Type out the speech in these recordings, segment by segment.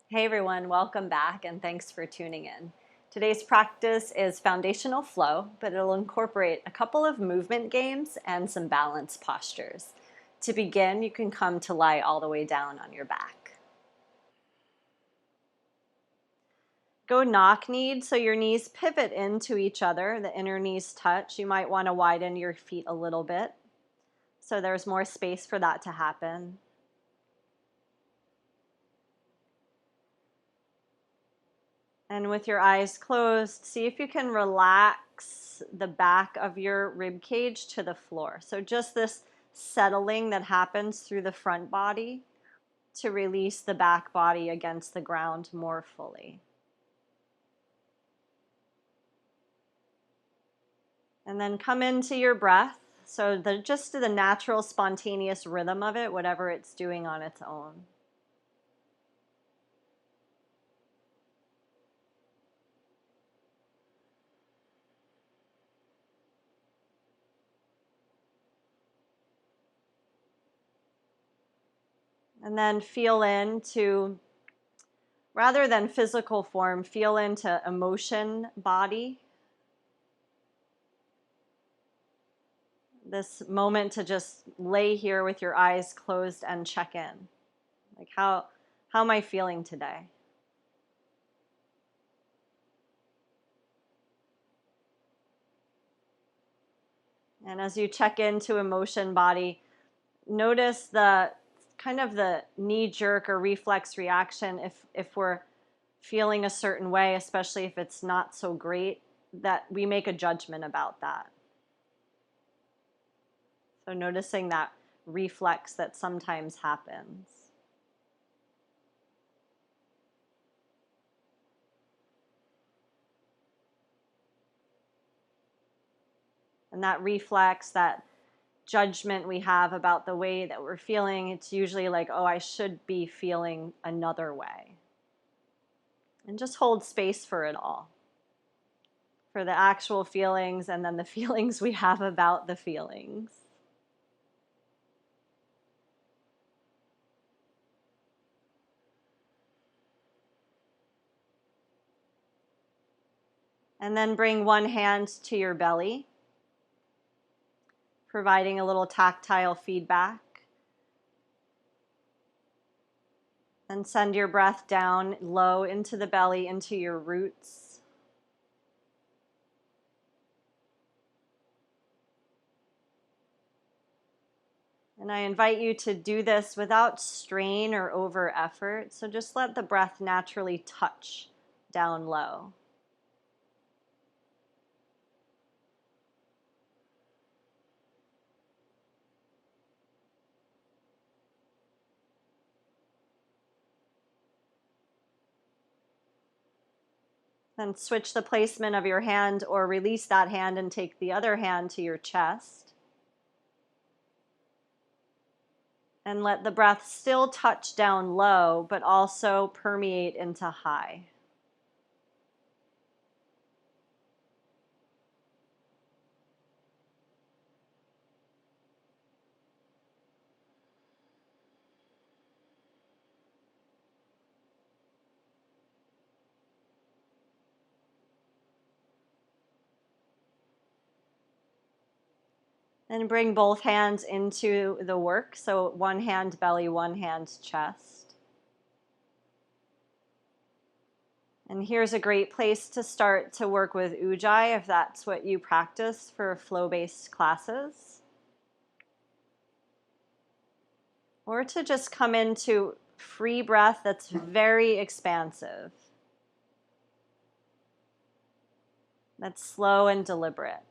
Hey everyone, welcome back and thanks for tuning in. Today's practice is foundational flow, but it'll incorporate a couple of movement games and some balance postures. To begin, you can come to lie all the way down on your back. Go knock-kneed so your knees pivot into each other, the inner knees touch. You might want to widen your feet a little bit so there's more space for that to happen. And with your eyes closed, see if you can relax the back of your rib cage to the floor. So just this settling that happens through the front body to release the back body against the ground more fully. And then come into your breath. So just the natural, spontaneous rhythm of it, whatever it's doing on its own. And then feel into, rather than physical form, feel into emotion body. This moment to just lay here with your eyes closed and check in. Like how am I feeling today? And as you check into emotion body, notice the kind of the knee jerk or reflex reaction if we're feeling a certain way, especially if it's not so great, that we make a judgment about that. So noticing that reflex that sometimes happens. And that reflex, that judgment we have about the way that we're feeling, it's usually like, oh, I should be feeling another way. And just hold space for it all, for the actual feelings and then the feelings we have about the feelings. And then bring one hand to your belly, providing a little tactile feedback. And send your breath down low into the belly, into your roots. And I invite you to do this without strain or over effort. So just let the breath naturally touch down low. Then switch the placement of your hand or release that hand and take the other hand to your chest. And let the breath still touch down low, but also permeate into high. And bring both hands into the work. So one hand belly, one hand chest. And here's a great place to start to work with Ujjayi if that's what you practice for flow-based classes. Or to just come into free breath that's very expansive. That's slow and deliberate.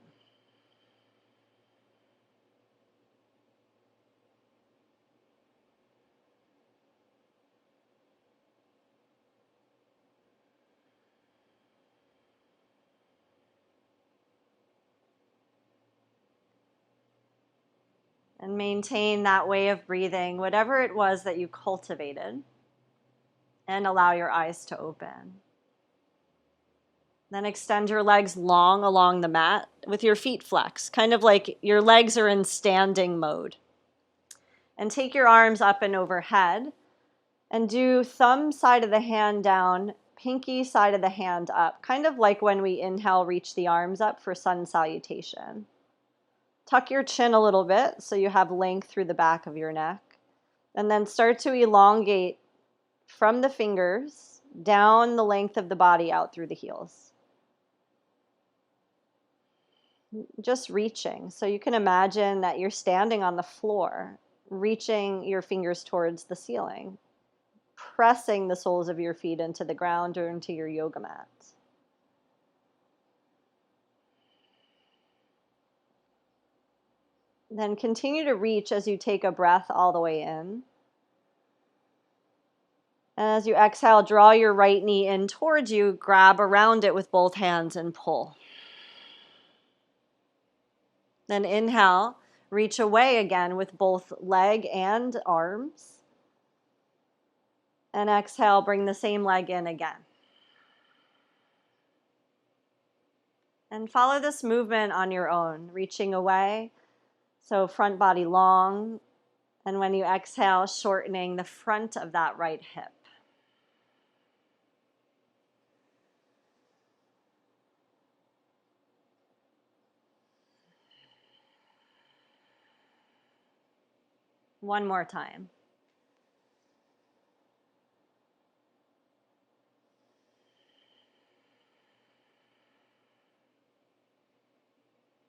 And maintain that way of breathing, whatever it was that you cultivated, and allow your eyes to open. Then extend your legs long along the mat with your feet flexed, kind of like your legs are in standing mode. And take your arms up and overhead And do thumb side of the hand down, pinky side of the hand up, kind of like when we inhale, reach the arms up for sun salutation. Tuck your chin a little bit so you have length through the back of your neck. And then start to elongate from the fingers down the length of the body out through the heels. Just reaching. So you can imagine that you're standing on the floor, reaching your fingers towards the ceiling, pressing the soles of your feet into the ground or into your yoga mat. Then continue to reach as you take a breath all the way in. And as you exhale, draw your right knee in towards you, grab around it with both hands and pull. Then inhale, reach away again with both leg and arms. And exhale, bring the same leg in again. And follow this movement on your own, reaching away. So front body long. And when you exhale, shortening the front of that right hip. One more time.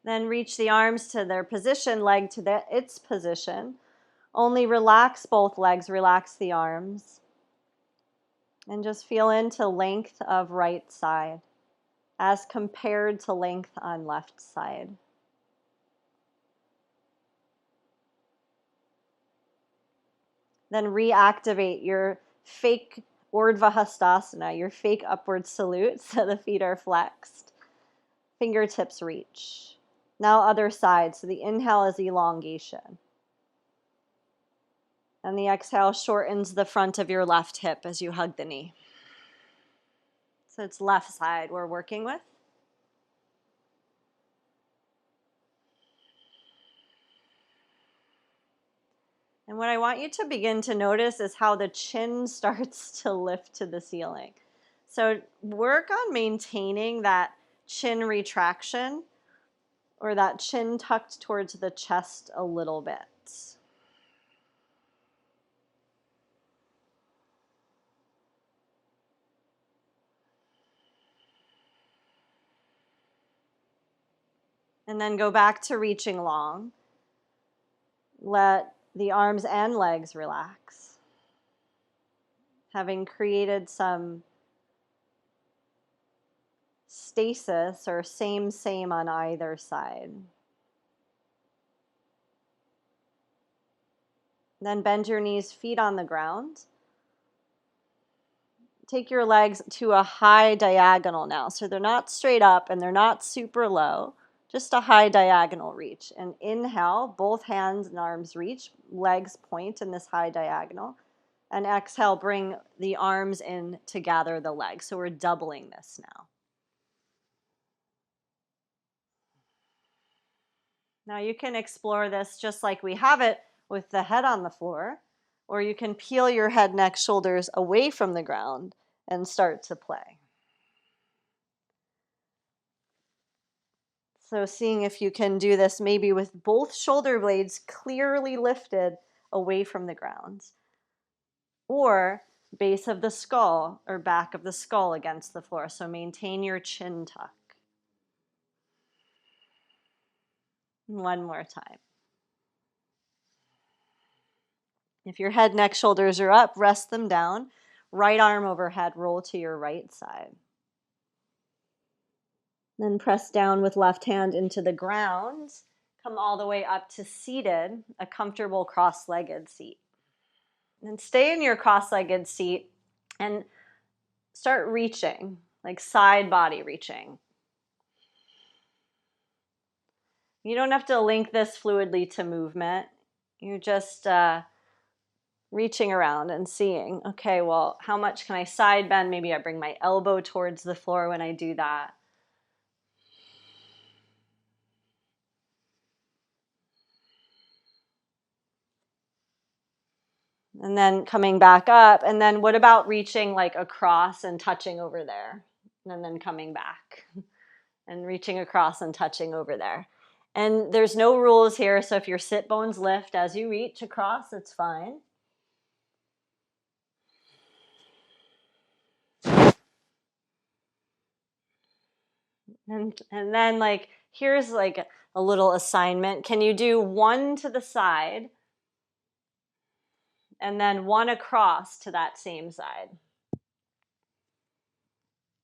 Then reach the arms to their position, leg to its position. Only relax both legs, relax the arms. And just feel into length of right side as compared to length on left side. Then reactivate your fake Urdhva Hastasana, your fake upward salute, so the feet are flexed. Fingertips reach. Now other side, so the inhale is elongation. And the exhale shortens the front of your left hip as you hug the knee. So it's left side we're working with. And what I want you to begin to notice is how the chin starts to lift to the ceiling. So work on maintaining that chin retraction or that chin tucked towards the chest a little bit. And then go back to reaching long. Let the arms and legs relax. Having created some stasis or same on either side. Then bend your knees, feet on the ground. Take your legs to a high diagonal now. So they're not straight up and they're not super low, just a high diagonal reach. And inhale, both hands and arms reach, legs point in this high diagonal. And exhale, bring the arms in to gather the legs. So we're doubling this now. Now you can explore this just like we have it with the head on the floor, or you can peel your head, neck, shoulders away from the ground and start to play. So seeing if you can do this maybe with both shoulder blades clearly lifted away from the ground, or base of the skull or back of the skull against the floor. So maintain your chin tuck. One more time. If your head, neck, shoulders are up, rest them down. Right arm overhead, roll to your right side. Then press down with left hand into the ground. Come all the way up to seated, a comfortable cross-legged seat. And stay in your cross-legged seat and start reaching, like side body reaching. You don't have to link this fluidly to movement. You're just reaching around and seeing, okay, well, how much can I side bend? Maybe I bring my elbow towards the floor when I do that. And then coming back up. And then what about reaching like across and touching over there? And then coming back and reaching across and touching over there. And there's no rules here. So if your sit bones lift as you reach across, it's fine. And then like, here's like a little assignment. Can you do one to the side and then one across to that same side?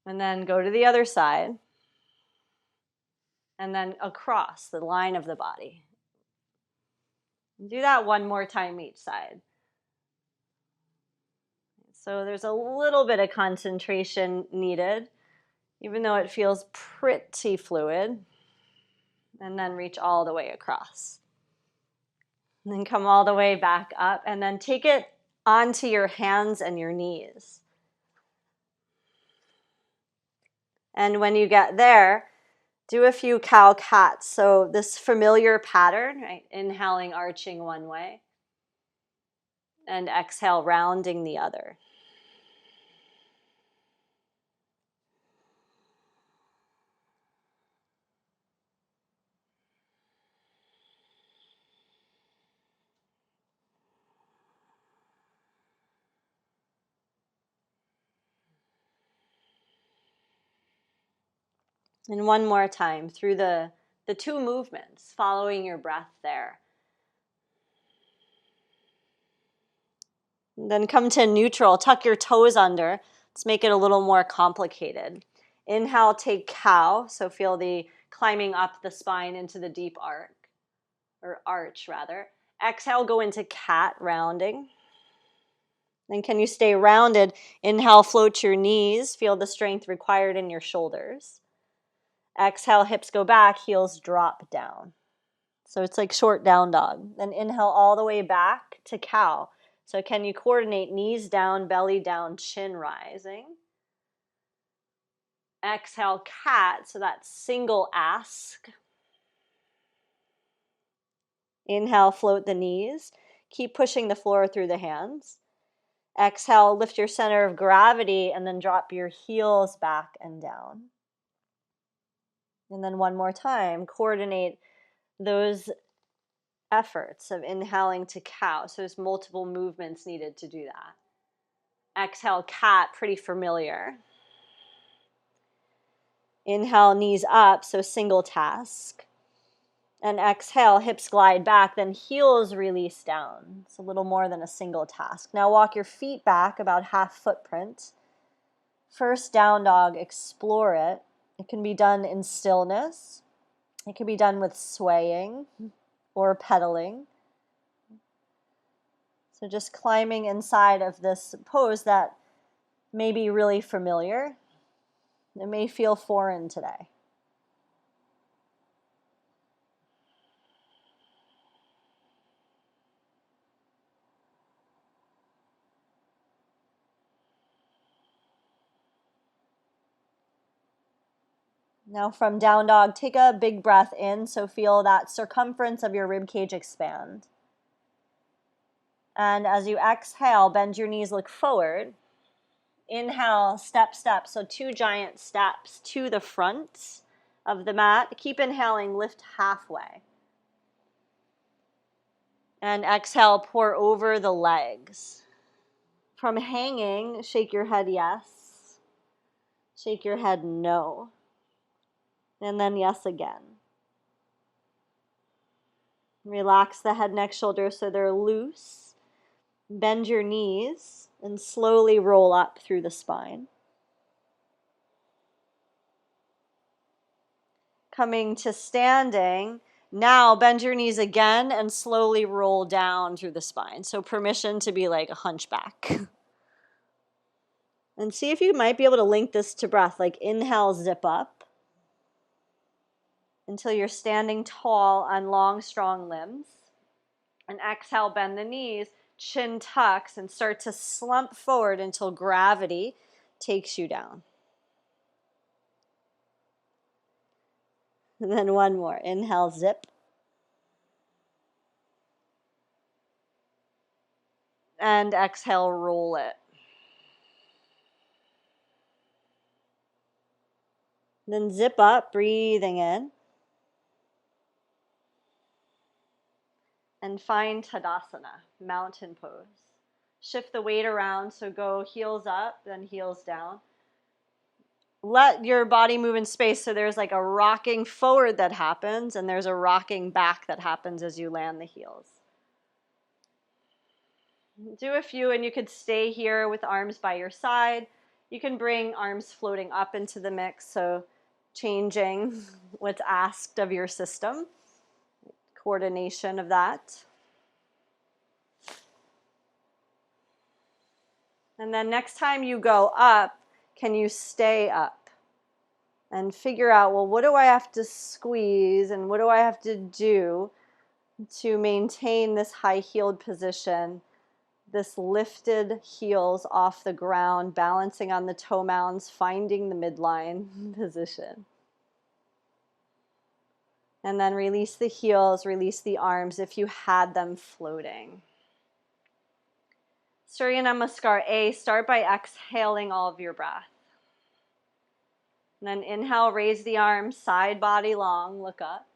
And then go to the other side and then across the line of the body. Do that one more time each side. So there's a little bit of concentration needed, even though it feels pretty fluid. And then reach all the way across. And then come all the way back up and then take it onto your hands and your knees. And when you get there, do a few cow cats. So this familiar pattern, right? Inhaling, arching one way, and exhale, rounding the other. And one more time through the two movements, following your breath there. And then come to neutral, tuck your toes under. Let's make it a little more complicated. Inhale, take cow, so feel the climbing up the spine into the deep arch rather. Exhale, go into cat, rounding. Then can you stay rounded? Inhale, float your knees, feel the strength required in your shoulders. Exhale, hips go back, heels drop down. So it's like short down dog. Then inhale all the way back to cow. So can you coordinate knees down, belly down, chin rising? Exhale, cat, so that's single ask. Inhale, float the knees. Keep pushing the floor through the hands. Exhale, lift your center of gravity and then drop your heels back and down. And then one more time, coordinate those efforts of inhaling to cow. So there's multiple movements needed to do that. Exhale, cat, pretty familiar. Inhale, knees up, so single task. And exhale, hips glide back, then heels release down. It's a little more than a single task. Now walk your feet back about half footprint. First down dog, explore it. It can be done in stillness. It can be done with swaying or pedaling. So just climbing inside of this pose that may be really familiar. It may feel foreign today. Now from down dog, take a big breath in, so feel that circumference of your rib cage expand. And as you exhale, bend your knees, look forward. Inhale, step, step. So 2 giant steps to the front of the mat. Keep inhaling, lift halfway. And exhale, pour over the legs. From hanging, shake your head yes. Shake your head no. And then yes again. Relax the head, neck, shoulders so they're loose. Bend your knees and slowly roll up through the spine. Coming to standing, now bend your knees again and slowly roll down through the spine. So permission to be like a hunchback. And see if you might be able to link this to breath, like inhale, zip up until you're standing tall on long, strong limbs. And exhale, bend the knees, chin tucks, and start to slump forward until gravity takes you down. And then one more. Inhale, zip. And exhale, roll it. Then zip up, breathing in. And find Tadasana, mountain pose. Shift the weight around, so go heels up, then heels down. Let your body move in space, so there's like a rocking forward that happens, and there's a rocking back that happens as you land the heels. Do a few, and you could stay here with arms by your side. You can bring arms floating up into the mix, so changing what's asked of your system, coordination of that. And then next time you go up, can you stay up? And figure out, well, what do I have to squeeze and what do I have to do to maintain this high-heeled position, this lifted heels off the ground, balancing on the toe mounds, finding the midline position. And then release the heels, release the arms if you had them floating. Surya Namaskar A, start by exhaling all of your breath. And then inhale, raise the arms, side body long, look up.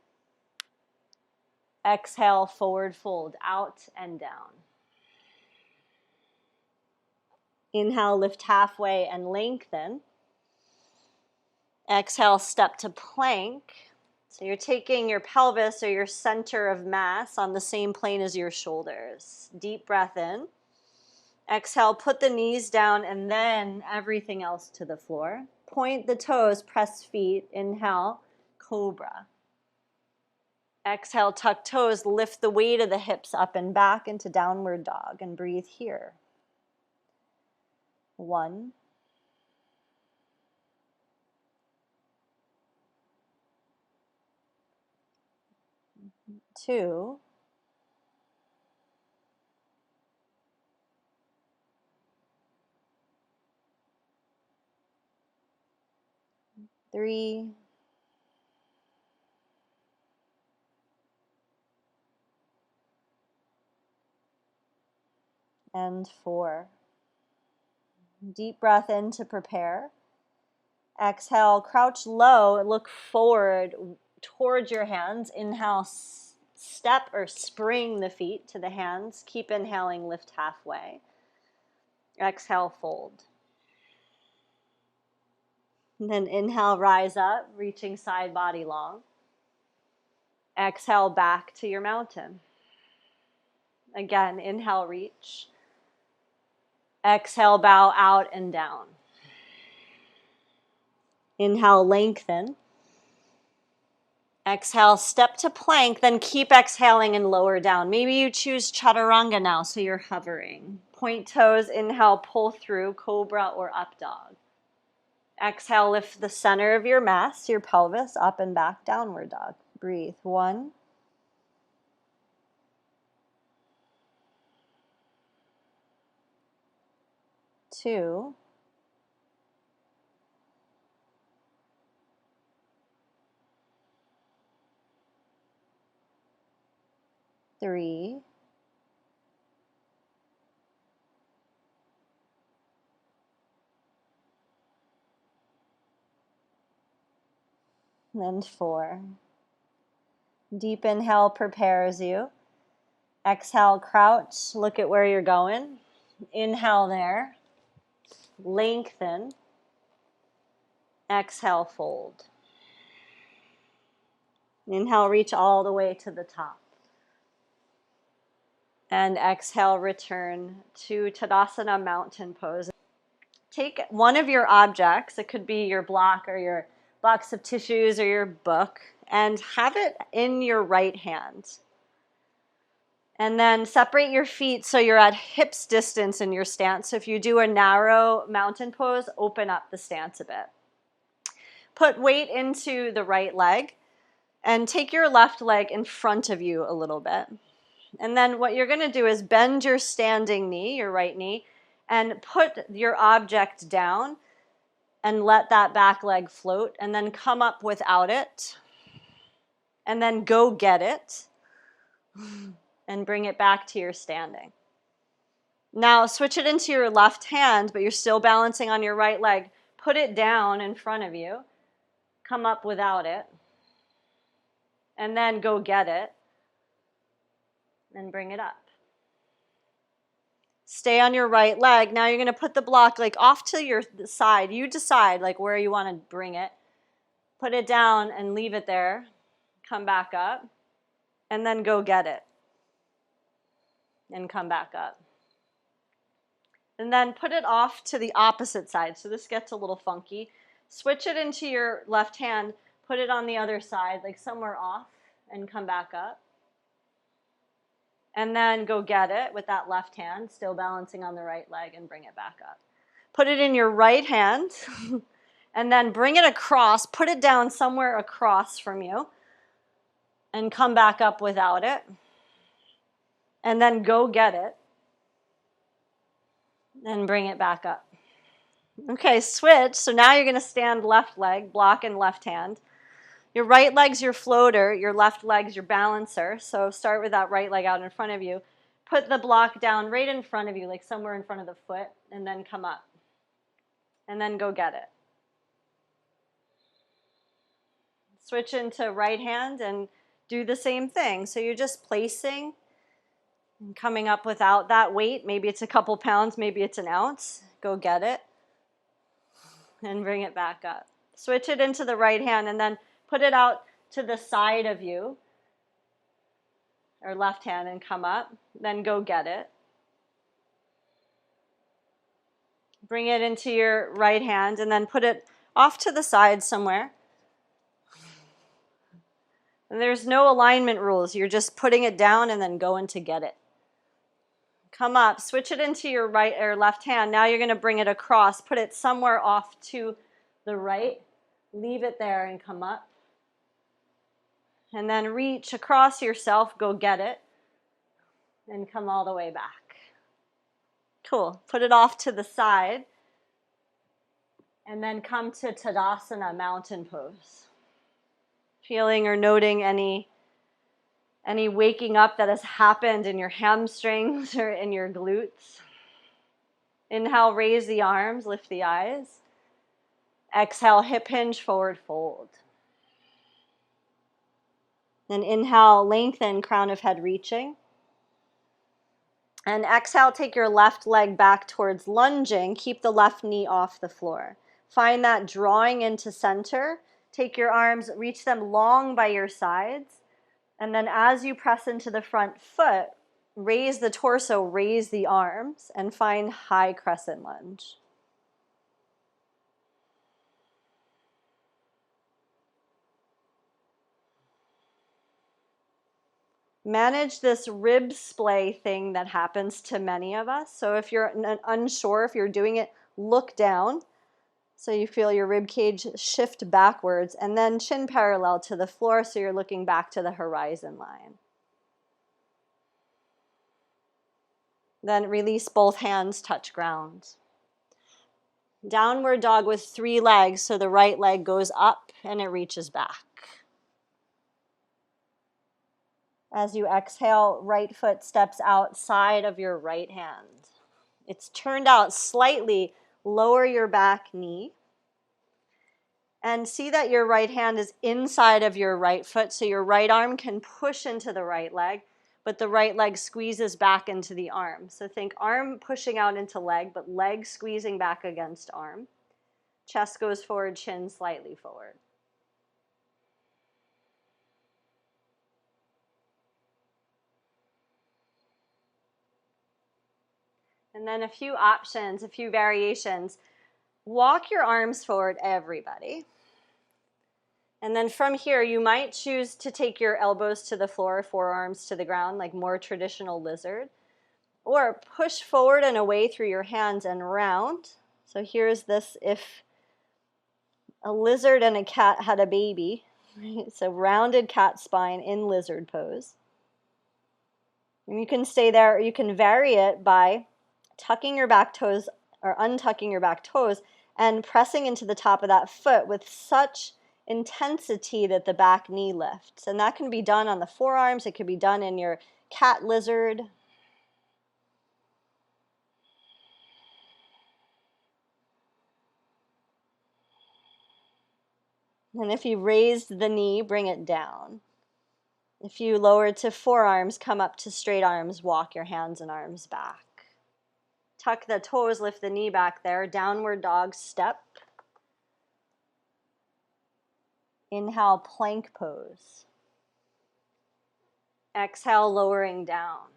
Exhale, forward fold, out and down. Inhale, lift halfway and lengthen. Exhale, step to plank. So you're taking your pelvis or your center of mass on the same plane as your shoulders. Deep breath in. Exhale, put the knees down and then everything else to the floor. Point the toes, press feet. Inhale, cobra. Exhale, tuck toes, lift the weight of the hips up and back into downward dog and breathe here. 1, 2, 3, and 4. Deep breath in to prepare. Exhale, crouch low, look forward towards your hands. Inhale, step or spring the feet to the hands. Keep inhaling, lift halfway. Exhale, fold. And then inhale, rise up, reaching side body long. Exhale, back to your mountain. Again, inhale, reach. Exhale, bow out and down. Inhale, lengthen. Exhale, step to plank, then keep exhaling and lower down. Maybe you choose chaturanga now, so you're hovering. Point toes, inhale, pull through, cobra or up dog. Exhale, lift the center of your mass, your pelvis, up and back, downward dog. Breathe. 1, 2, 3, and 4. Deep inhale prepares you. Exhale, crouch, look at where you're going. Inhale there. Lengthen. Exhale, fold. Inhale, reach all the way to the top. And exhale, return to Tadasana mountain pose. Take one of your objects, it could be your block or your box of tissues or your book, and have it in your right hand. And then separate your feet so you're at hips distance in your stance. So if you do a narrow mountain pose, open up the stance a bit. Put weight into the right leg and take your left leg in front of you a little bit. And then what you're going to do is bend your standing knee, your right knee, and put your object down and let that back leg float, and then come up without it, and then go get it, and bring it back to your standing. Now switch it into your left hand, but you're still balancing on your right leg. Put it down in front of you. Come up without it. And then go get it. And bring it up. Stay on your right leg. Now you're going to put the block like off to your side. You decide like where you want to bring it. Put it down and leave it there. Come back up. And then go get it. And come back up. And then put it off to the opposite side. So this gets a little funky. Switch it into your left hand. Put it on the other side, like somewhere off, and come back up. And then go get it with that left hand, still balancing on the right leg, and bring it back up. Put it in your right hand, and then bring it across. Put it down somewhere across from you, and come back up without it. And then go get it, and bring it back up. Okay, switch. So now you're going to stand left leg, block in left hand. Your right leg's your floater, your left leg's your balancer. So start with that right leg out in front of you. Put the block down right in front of you, like somewhere in front of the foot, and then come up. And then go get it. Switch into right hand and do the same thing. So you're just placing and coming up without that weight. Maybe it's a couple pounds, maybe it's an ounce. Go get it and bring it back up. Switch it into the right hand and then put it out to the side of you, or left hand, and come up. Then go get it. Bring it into your right hand and then put it off to the side somewhere. And there's no alignment rules. You're just putting it down and then going to get it. Come up, switch it into your right or left hand. Now you're going to bring it across. Put it somewhere off to the right. Leave it there and come up. And then reach across yourself, go get it, and come all the way back. Cool. Put it off to the side, and then come to Tadasana, mountain pose. Feeling or noting any waking up that has happened in your hamstrings or in your glutes. Inhale, raise the arms, lift the eyes. Exhale, hip hinge, forward fold. Then inhale, lengthen, crown of head reaching. And exhale, take your left leg back towards lunging. Keep the left knee off the floor. Find that drawing into center. Take your arms, reach them long by your sides. And then as you press into the front foot, raise the torso, raise the arms, and find high crescent lunge. Manage this rib splay thing that happens to many of us. So if you're unsure, if you're doing it, look down. So you feel your rib cage shift backwards, and then chin parallel to the floor so you're looking back to the horizon line. Then release both hands, touch ground. Downward dog with 3 legs, so the right leg goes up and it reaches back. As you exhale, right foot steps outside of your right hand. It's turned out slightly. Lower your back knee. And see that your right hand is inside of your right foot, so your right arm can push into the right leg, but the right leg squeezes back into the arm. So think arm pushing out into leg, but leg squeezing back against arm. Chest goes forward, chin slightly forward. And then a few options, a few variations. Walk your arms forward, everybody. And then from here, you might choose to take your elbows to the floor, forearms to the ground, like more traditional lizard. Or push forward and away through your hands and round. So here's this if a lizard and a cat had a baby. Right? So rounded cat spine in lizard pose. And you can stay there, or you can vary it by tucking your back toes or untucking your back toes and pressing into the top of that foot with such intensity that the back knee lifts. And that can be done on the forearms. It could be done in your cat lizard. And if you raised the knee, bring it down. If you lowered to forearms, come up to straight arms, walk your hands and arms back. Tuck the toes, lift the knee back there, downward dog step. Inhale, plank pose. Exhale, lowering down.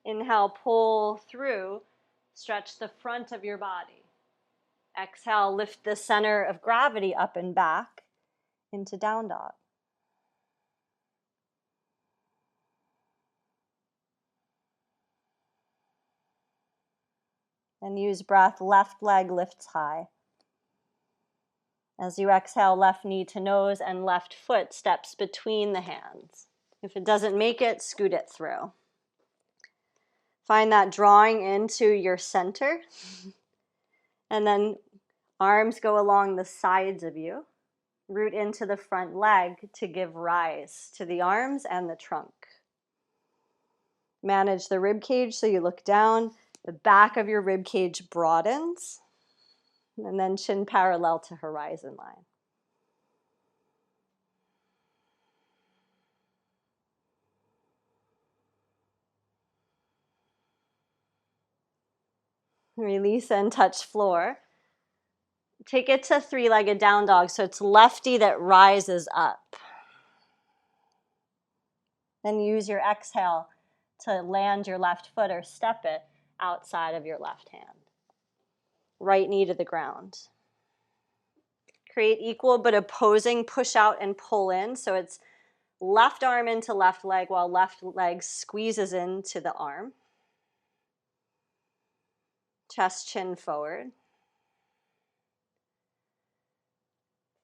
Inhale, pull through, stretch the front of your body. Exhale, lift the center of gravity up and back into down dog. And use breath, left leg lifts high. As you exhale, left knee to nose and left foot steps between the hands. If it doesn't make it, scoot it through. Find that drawing into your center. And then arms go along the sides of you. Root into the front leg to give rise to the arms and the trunk. Manage the rib cage so you look down. The back of your rib cage broadens. And then chin parallel to horizon line. Release and touch floor. Take it to three-legged down dog, so it's lefty that rises up. Then use your exhale to land your left foot or step it outside of your left hand. Right knee to the ground. Create equal but opposing push out and pull in, so it's left arm into left leg while left leg squeezes into the arm. Chest, chin forward.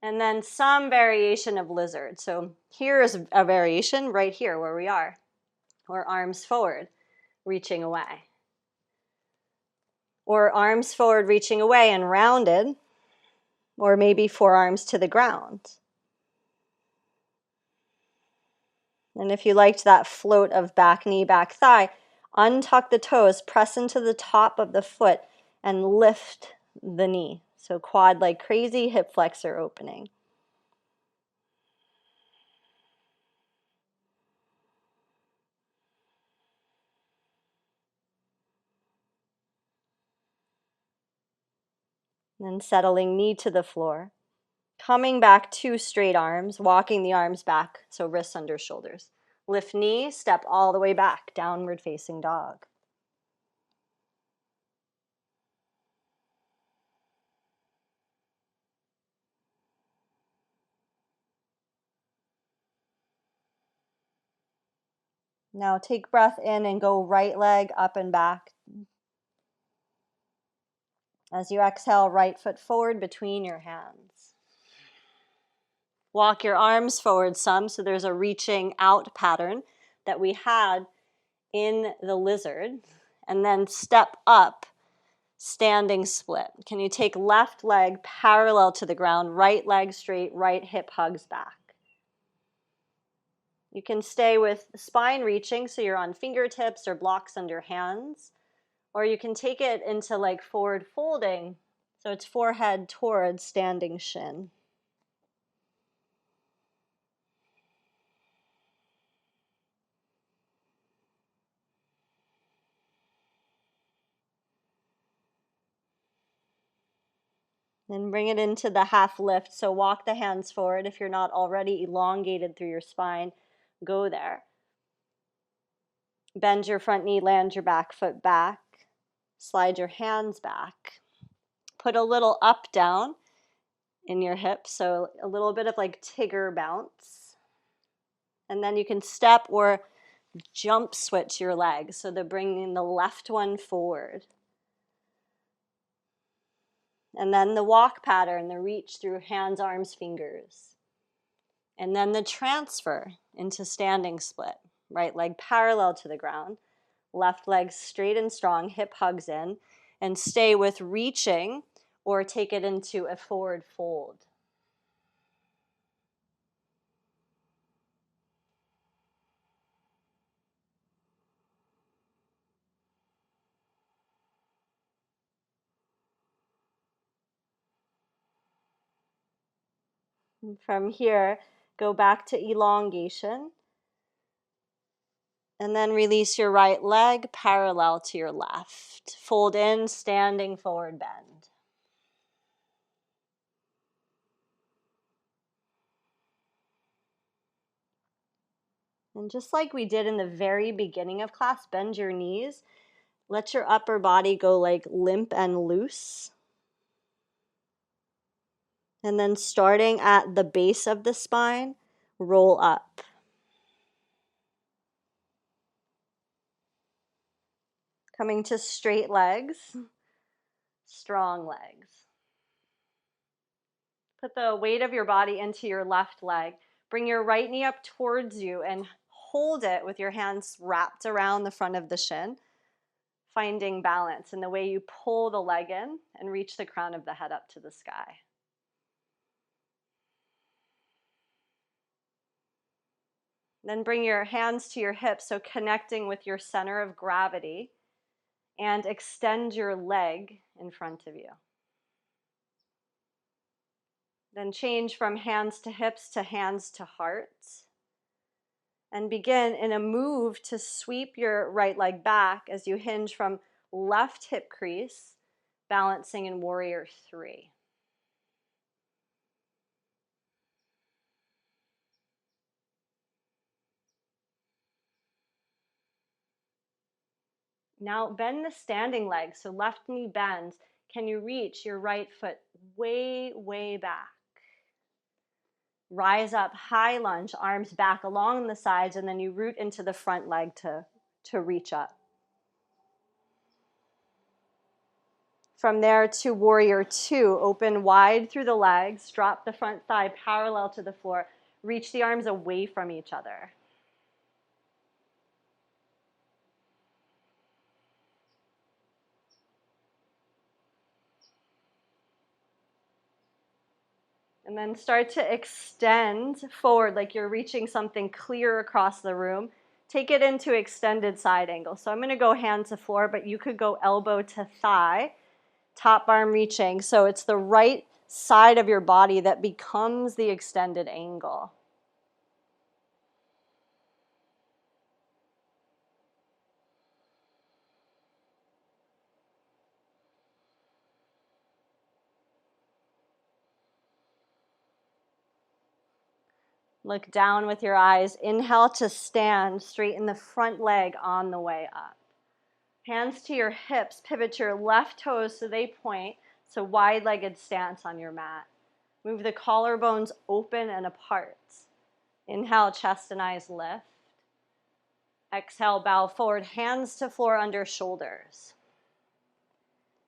And then some variation of lizard. So here is a variation right here where we are. Or arms forward, reaching away. Or arms forward, reaching away and rounded. Or maybe forearms to the ground. And if you liked that float of back knee, back thigh, untuck the toes, press into the top of the foot, and lift the knee. So quad like crazy, hip flexor opening. And then settling knee to the floor. Coming back to straight arms, walking the arms back, so wrists under shoulders. Lift knee, step all the way back, downward facing dog. Now take breath in and go right leg up and back. As you exhale, right foot forward between your hands. Walk your arms forward some, so there's a reaching out pattern that we had in the lizard. And then step up, standing split. Can you take left leg parallel to the ground, right leg straight, right hip hugs back. You can stay with spine reaching, so you're on fingertips or blocks under hands. Or you can take it into like forward folding, so it's forehead towards standing shin. Then bring it into the half lift, so walk the hands forward. If you're not already elongated through your spine, go there. Bend your front knee, land your back foot back. Slide your hands back. Put a little up down in your hips, so a little bit of like Tigger bounce. And then you can step or jump switch your legs, so they're bringing the left one forward. And then the walk pattern, the reach through hands, arms, fingers. And then the transfer into standing split. Right leg parallel to the ground, left leg straight and strong, hip hugs in, and stay with reaching or take it into a forward fold. And from here, go back to elongation. And then release your right leg parallel to your left. Fold in, standing forward bend. And just like we did in the very beginning of class, bend your knees. Let your upper body go like limp and loose. And then starting at the base of the spine, roll up. Coming to straight legs, strong legs. Put the weight of your body into your left leg. Bring your right knee up towards you and hold it with your hands wrapped around the front of the shin, finding balance in the way you pull the leg in and reach the crown of the head up to the sky. Then bring your hands to your hips, so connecting with your center of gravity, and extend your leg in front of you. Then change from hands to hips to hands to heart. And begin in a move to sweep your right leg back as you hinge from left hip crease, balancing in warrior 3. Now bend the standing leg, so left knee bends. Can you reach your right foot way, way back? Rise up, high lunge, arms back along the sides, and then you root into the front leg to reach up. From there to warrior 2, open wide through the legs, drop the front thigh parallel to the floor, reach the arms away from each other. And then start to extend forward like you're reaching something clear across the room. Take it into extended side angle. So I'm going to go hand to floor, but you could go elbow to thigh, top arm reaching. So it's the right side of your body that becomes the extended angle. Look down with your eyes. Inhale to stand, straighten the front leg on the way up. Hands to your hips, pivot your left toes so they point, so wide-legged stance on your mat. Move the collarbones open and apart. Inhale, chest and eyes lift. Exhale, bow forward, hands to floor under shoulders.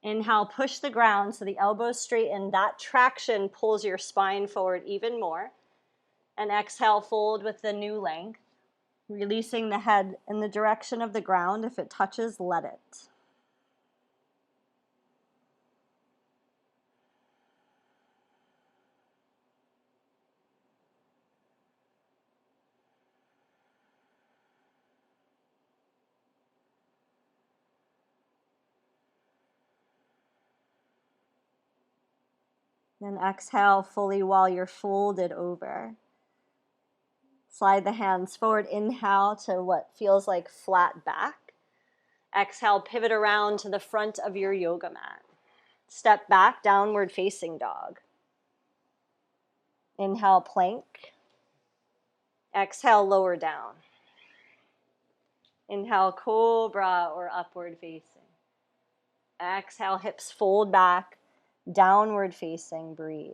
Inhale, push the ground so the elbows straighten. That traction pulls your spine forward even more. And exhale, fold with the new length, releasing the head in the direction of the ground. If it touches, let it. Then exhale fully while you're folded over. Slide the hands forward. Inhale to what feels like flat back. Exhale, pivot around to the front of your yoga mat. Step back, downward facing dog. Inhale, plank. Exhale, lower down. Inhale, cobra or upward facing. Exhale, hips fold back, downward facing, breathe.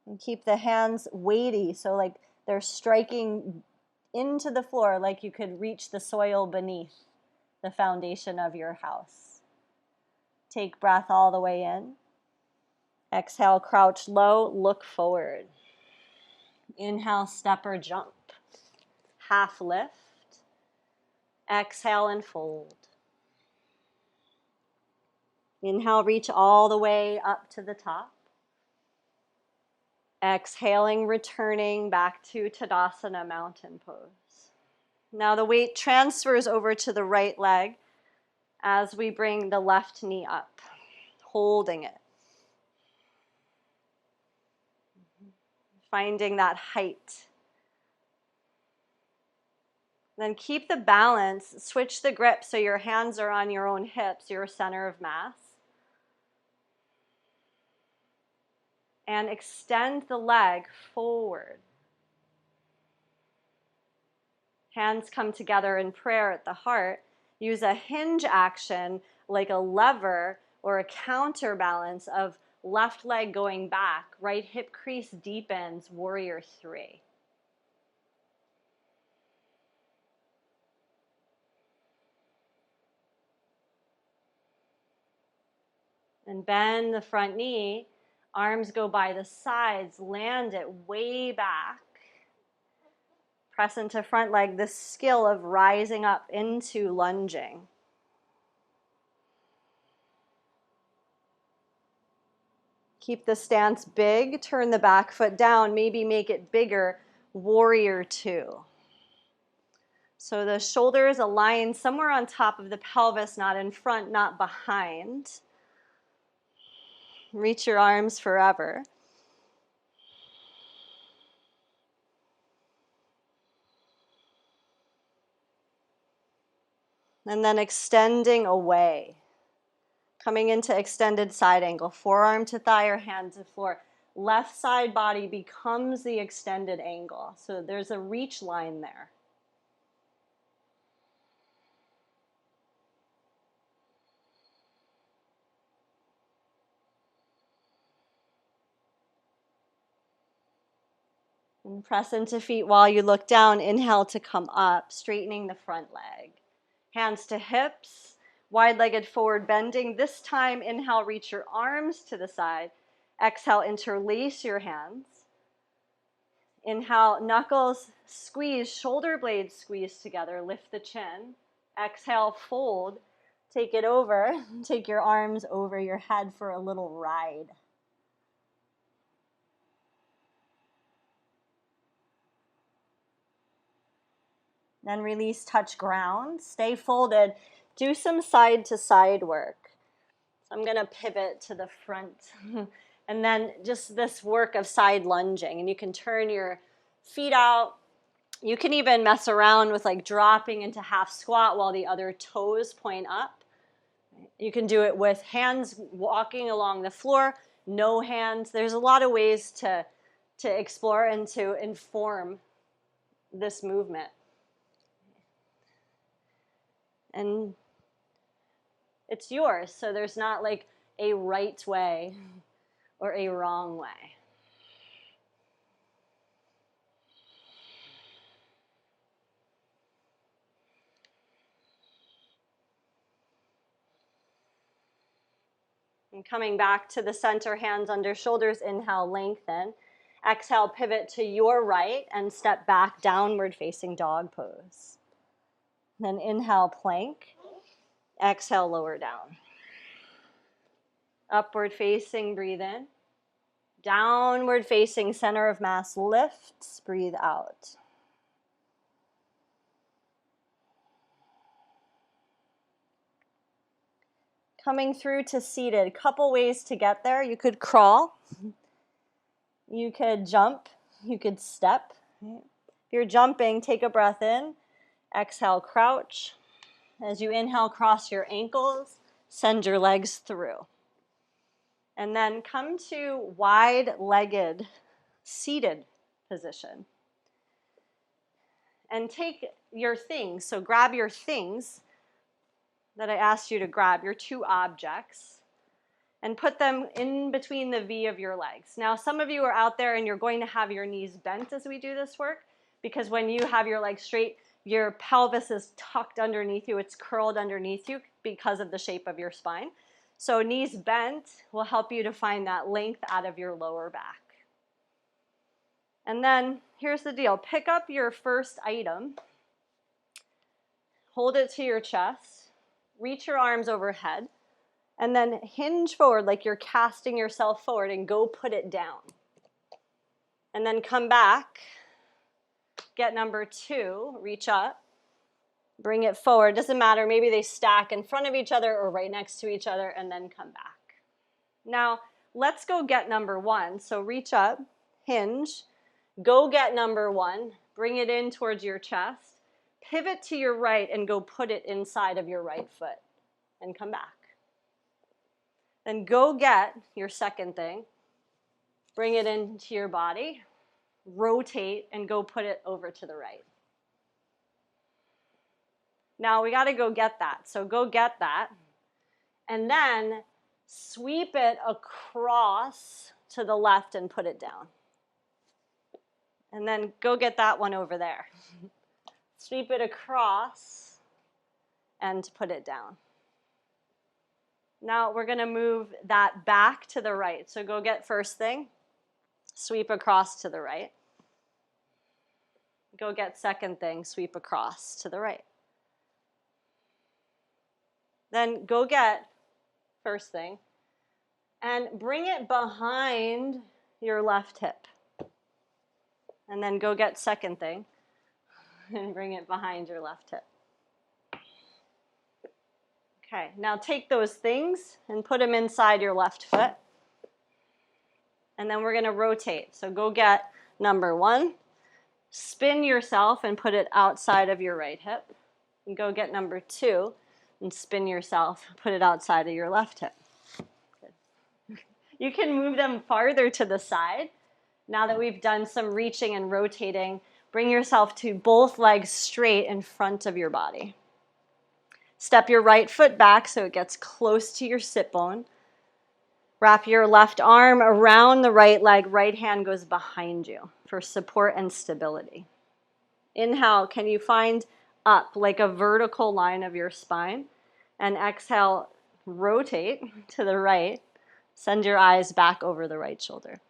And keep the hands weighty, so like they're striking into the floor, like you could reach the soil beneath the foundation of your house. Take breath all the way in. Exhale, crouch low, look forward. Inhale, step or jump. Half lift. Exhale and fold. Inhale, reach all the way up to the top. Exhaling, returning back to Tadasana, mountain pose. Now the weight transfers over to the right leg. as we bring the left knee up, holding it. Finding that height. Then keep the balance, switch the grip so your hands are on your own hips, your center of mass. And extend the leg forward. Hands come together in prayer at the heart. Use a hinge action like a lever or a counterbalance of left leg going back, right hip crease deepens, warrior three. And bend the front knee, arms go by the sides, land it way back. Press into front leg, this skill of rising up into lunging. Keep the stance big, turn the back foot down, maybe make it bigger, warrior two. So the shoulders align somewhere on top of the pelvis, not in front, not behind. Reach your arms forever. And then extending away. Coming into extended side angle, forearm to thigh or hand to floor. Left side body becomes the extended angle. So there's a reach line there. And press into feet while you look down. Inhale to come up, straightening the front leg. Hands to hips, wide-legged forward bending. This time, inhale, reach your arms to the side. Exhale, interlace your hands. Inhale, knuckles squeeze, shoulder blades squeeze together. Lift the chin. Exhale, fold. Take it over. Take your arms over your head for a little ride. Then release, touch ground, stay folded. Do some side to side work. So I'm gonna pivot to the front. And then just this work of side lunging. And you can turn your feet out. You can even mess around with like dropping into half squat while the other toes point up. You can do it with hands walking along the floor, no hands. There's a lot of ways to explore and to inform this movement. And it's yours, so there's not like a right way or a wrong way. And coming back to the center, hands under shoulders, inhale, lengthen. Exhale, pivot to your right and step back, downward facing dog pose. Then inhale, plank. Exhale, lower down. Upward facing, breathe in. Downward facing, center of mass lifts, breathe out. Coming through to seated, couple ways to get there. You could crawl, you could jump, you could step. If you're jumping, take a breath in. Exhale, crouch. As you inhale, cross your ankles, send your legs through. And then come to wide-legged, seated position. And take your things, so grab your things that I asked you to grab, your two objects, and put them in between the V of your legs. Now, some of you are out there and you're going to have your knees bent as we do this work, because when you have your legs straight, your pelvis is tucked underneath you, it's curled underneath you because of the shape of your spine. So knees bent will help you to find that length out of your lower back. And then here's the deal. Pick up your first item, hold it to your chest, reach your arms overhead, and then hinge forward like you're casting yourself forward and go put it down. And then come back, get number two, reach up, Bring it forward. Doesn't matter. Maybe they stack in front of each other or right next to each other, and then come back. Now, let's go get number one. So reach up, hinge, go get number one, bring it in towards your chest, pivot to your right, and go put it inside of your right foot, and come back. Then go get your second thing, bring it into your body, rotate, and go put it over to the right. Now we got to go get that. So go get that. And then sweep it across to the left and put it down. And then go get that one over there. Sweep it across and put it down. Now we're going to move that back to the right. So go get first thing, sweep across to the right. Go get second thing, sweep across to the right. Then go get first thing and bring it behind your left hip. And then go get second thing and bring it behind your left hip. Okay, now take those things and put them inside your left foot. And then we're going to rotate. So go get number one, spin yourself and put it outside of your right hip. And go get number two and spin yourself, put it outside of your left hip. Good. You can move them farther to the side. Now that we've done some reaching and rotating, bring yourself to both legs straight in front of your body. Step your right foot back so it gets close to your sit bone. Wrap your left arm around the right leg. Right hand goes behind you for support and stability. Inhale, can you find up like a vertical line of your spine? And exhale, rotate to the right. Send your eyes back over the right shoulder.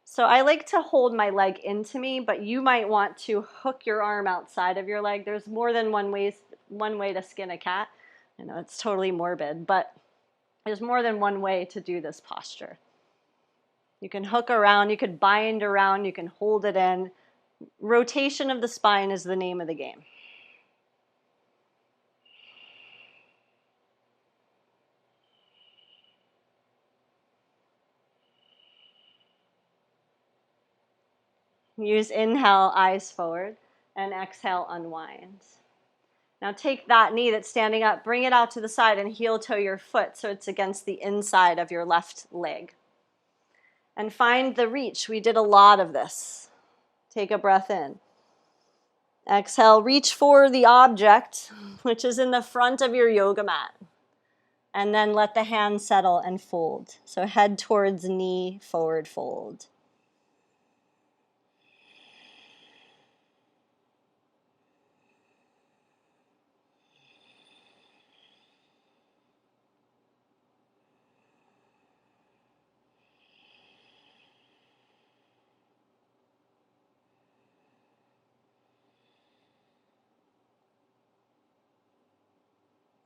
So I like to hold my leg into me, but you might want to hook your arm outside of your leg. There's more than one way to skin a cat. I know it's totally morbid, but there's more than one way to do this posture. You can hook around, you could bind around, you can hold it in. Rotation of the spine is the name of the game. Use inhale, eyes forward, and exhale, unwind. Now take that knee that's standing up, bring it out to the side and heel toe your foot so it's against the inside of your left leg. And find the reach. We did a lot of this. Take a breath in. Exhale, reach for the object, which is in the front of your yoga mat. And then let the hand settle and fold. So head towards knee, forward fold.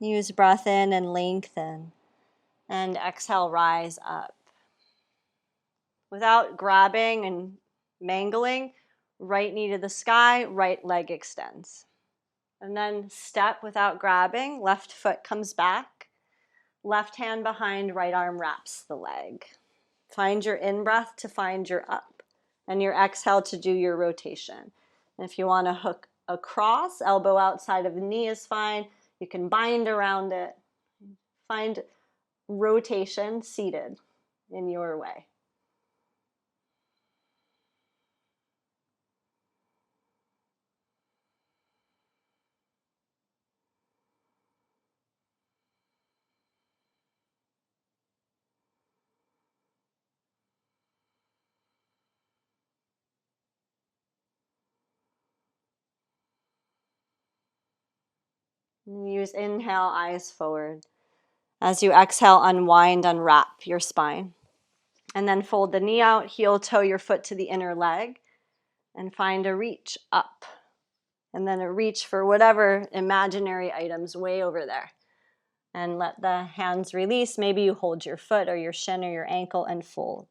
Use breath in and lengthen. And exhale, rise up. Without grabbing and mangling, right knee to the sky, right leg extends. And then step without grabbing, left foot comes back, left hand behind, right arm wraps the leg. Find your in-breath to find your up, and your exhale to do your rotation. And if you want to hook across, elbow outside of the knee is fine. You can bind around it. Find rotation seated in your way. Use inhale, eyes forward. As you exhale, unwind, unwrap your spine. And then fold the knee out, heel toe your foot to the inner leg, and find a reach up. And then a reach for whatever imaginary items way over there. And let the hands release. Maybe you hold your foot or your shin or your ankle and fold.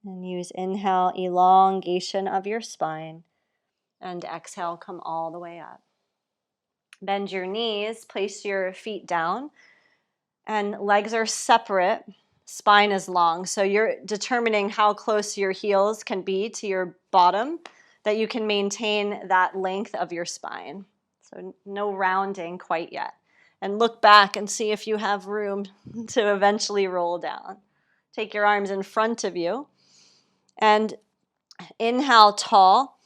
And use inhale, elongation of your spine. And exhale, come all the way up. Bend your knees, place your feet down, and legs are separate. Spine is long. So you're determining how close your heels can be to your bottom, that you can maintain that length of your spine. So no rounding quite yet. And look back and see if you have room to eventually roll down. Take your arms in front of you and inhale tall.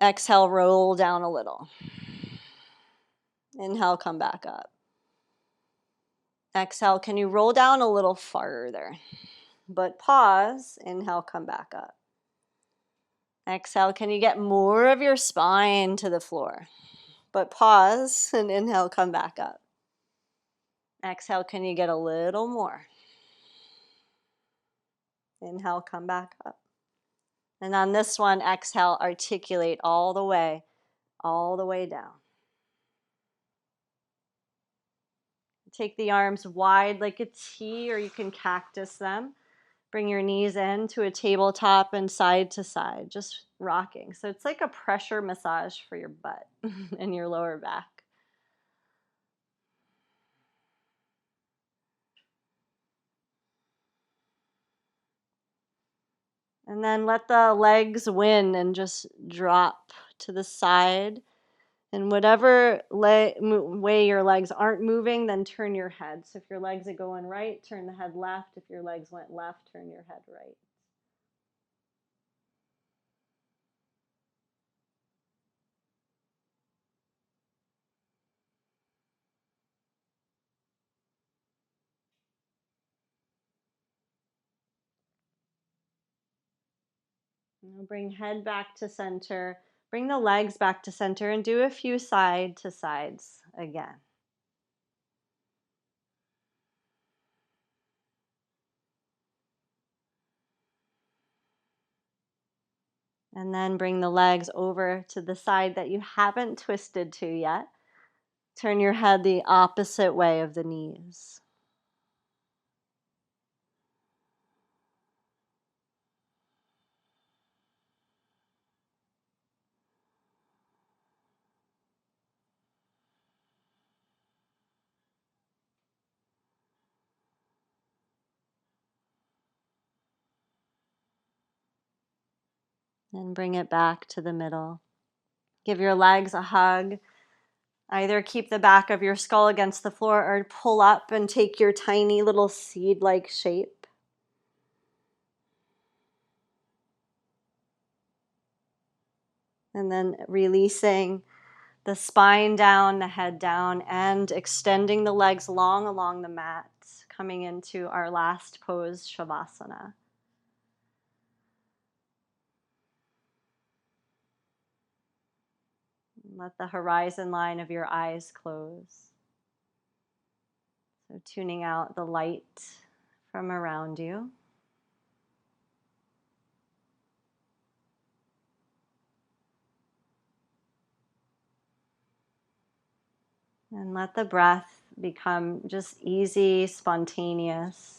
Exhale, roll down a little. Inhale, come back up. Exhale, can you roll down a little farther? But pause. Inhale, come back up. Exhale, can you get more of your spine to the floor? But pause and inhale, come back up. Exhale, can you get a little more? Inhale, come back up. And on this one, exhale, articulate all the way down. Take the arms wide like a T, or you can cactus them. Bring your knees in to a tabletop and side to side, just rocking. So it's like a pressure massage for your butt and your lower back. And then let the legs win and just drop to the side. And whatever way your legs aren't moving, then turn your head. So if your legs are going right, turn the head left. If your legs went left, turn your head right. Now bring head back to center. Bring the legs back to center and do a few side to sides again. And then bring the legs over to the side that you haven't twisted to yet. Turn your head the opposite way of the knees. And bring it back to the middle. Give your legs a hug. Either keep the back of your skull against the floor or pull up and take your tiny little seed-like shape. And then releasing the spine down, the head down, and extending the legs long along the mat, coming into our last pose, Shavasana. Let the horizon line of your eyes close. So tuning out the light from around you. And let the breath become just easy, spontaneous.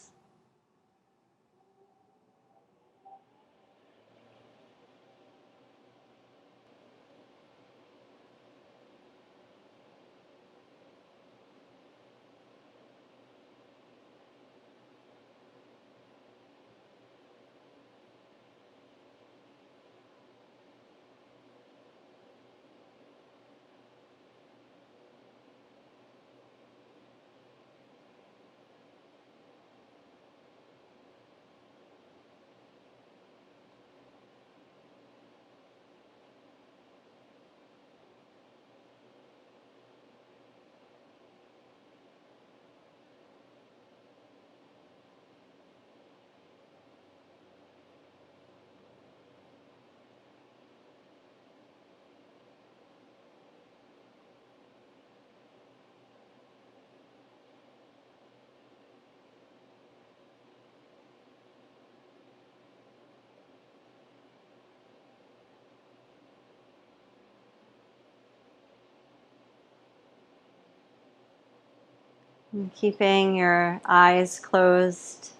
And keeping your eyes closed,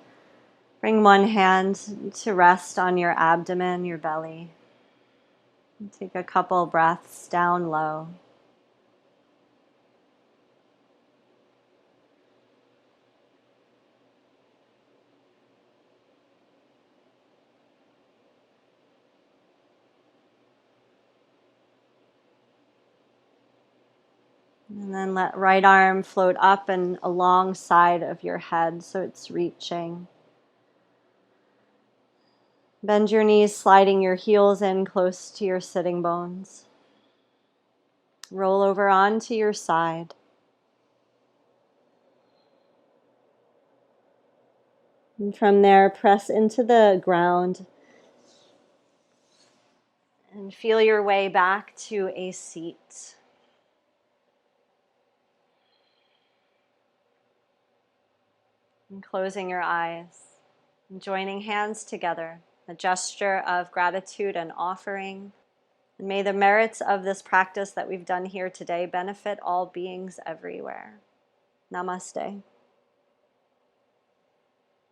Bring one hand to rest on your abdomen, your belly. Take a couple breaths down low. And then let right arm float up and alongside of your head so it's reaching. Bend your knees, sliding your heels in close to your sitting bones. Roll over onto your side. And from there, press into the ground and feel your way back to a seat. And closing your eyes and joining hands together, a gesture of gratitude and offering. And may the merits of this practice that we've done here today benefit all beings everywhere. Namaste.